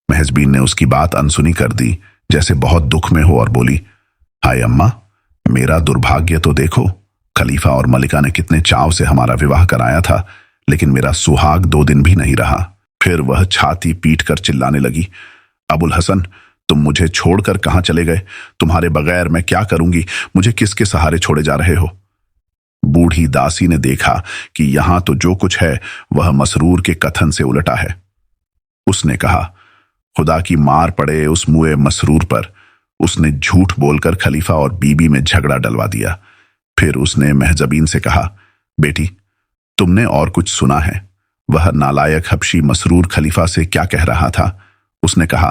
महजबीन ने उसकी बात अनसुनी कर दी, जैसे बहुत दुख में हो, और बोली, हाय अम्मा, मेरा दुर्भाग्य तो देखो। खलीफा और मलिका ने कितने चाव से हमारा विवाह कराया था, लेकिन मेरा सुहाग 2 दिन भी नहीं रहा। फिर वह छाती पीट कर चिल्लाने लगी, अबुल हसन, तुम मुझे छोड़कर कहां चले गए? तुम्हारे बगैर मैं क्या करूंगी? मुझे किसके सहारे छोड़े जा रहे हो? बूढ़ी दासी ने देखा कि यहां तो जो कुछ है वह मसरूर के कथन से उलटा है। उसने कहा, खुदा की मार पड़े उस मुए मसरूर पर। उसने झूठ बोलकर खलीफा और बीबी में झगड़ा डलवा दिया। फिर उसने महजबीन से कहा, बेटी, तुमने और कुछ सुना है? वह नालायक हबशी मसरूर खलीफा से क्या कह रहा था? उसने कहा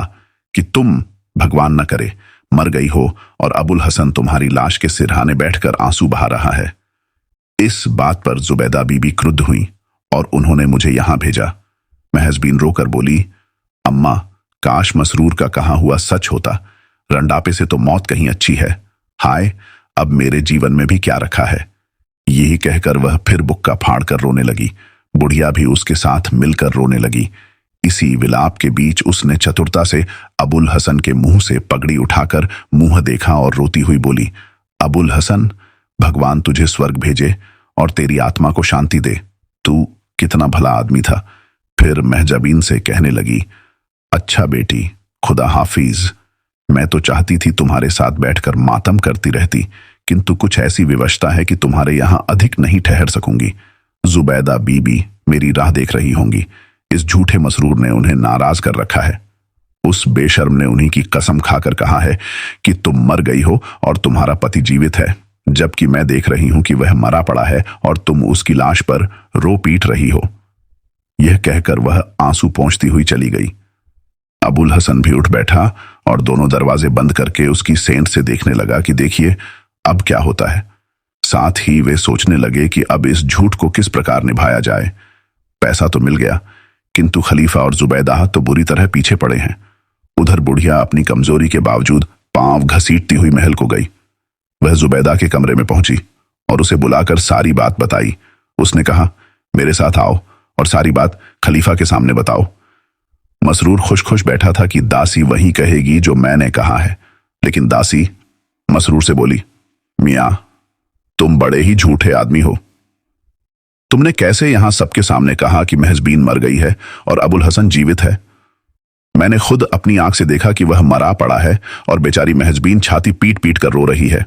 कि तुम, भगवान न करे, मर गई हो और अबुल हसन तुम्हारी लाश के सिरहाने बैठकर आंसू बहा रहा है। इस बात पर जुबैदा बीबी क्रुद्ध हुई और उन्होंने मुझे यहां भेजा। महजबीन रोकर बोली, अम्मा, काश मसरूर का कहा हुआ सच होता। रंडापे से तो मौत कहीं अच्छी है। हाय, अब मेरे जीवन में भी क्या रखा है? यही कहकर वह फिर बुक्का फाड़कर रोने लगी। बुढ़िया भी उसके साथ मिलकर रोने लगी। इसी विलाप के बीच उसने चतुरता से अबुल हसन के मुंह से पगड़ी उठाकर मुंह देखा और रोती हुई बोली, अबुल हसन, भगवान तुझे स्वर्ग भेजे और तेरी आत्मा को शांति दे। तू कितना भला आदमी था। फिर महजबीन से कहने लगी, अच्छा बेटी, खुदा हाफिज। मैं तो चाहती थी तुम्हारे साथ बैठकर मातम करती रहती, किंतु कुछ ऐसी विवशता है कि तुम्हारे यहां अधिक नहीं ठहर सकूंगी। जुबैदा बीबी मेरी राह देख रही होंगी। इस झूठे मसरूर ने उन्हें नाराज कर रखा है। उस बेशर्म ने उन्हीं की कसम खाकर कहा है कि तुम मर गई हो और तुम्हारा पति जीवित है, जबकि मैं देख रही हूं कि वह मरा पड़ा है और तुम उसकी लाश पर रो पीट रही हो। यह कहकर वह आंसू पोंछती हुई चली गई। अबुल हसन भी उठ बैठा और दोनों दरवाजे बंद करके उसकी सेंध से देखने लगा कि देखिए अब क्या होता है। साथ ही वे सोचने लगे कि अब इस झूठ को किस प्रकार निभाया जाए। पैसा तो मिल गया, किंतु खलीफा और जुबैदा तो बुरी तरह पीछे पड़े हैं। उधर बुढ़िया अपनी कमजोरी के बावजूद पांव घसीटती हुई महल को गई। वह जुबैदा के कमरे में पहुंची और उसे बुलाकर सारी बात बताई। उसने कहा, मेरे साथ आओ और सारी बात खलीफा के सामने बताओ। मसरूर खुश खुश बैठा था कि दासी वही कहेगी जो मैंने कहा है, लेकिन दासी मसरूर से बोली, मियां, तुम बड़े ही झूठे आदमी हो। तुमने कैसे यहां सबके सामने कहा कि महजबीन मर गई है और अबुल हसन जीवित है? मैंने खुद अपनी आंख से देखा कि वह मरा पड़ा है और बेचारी महजबीन छाती पीट पीट कर रो रही है।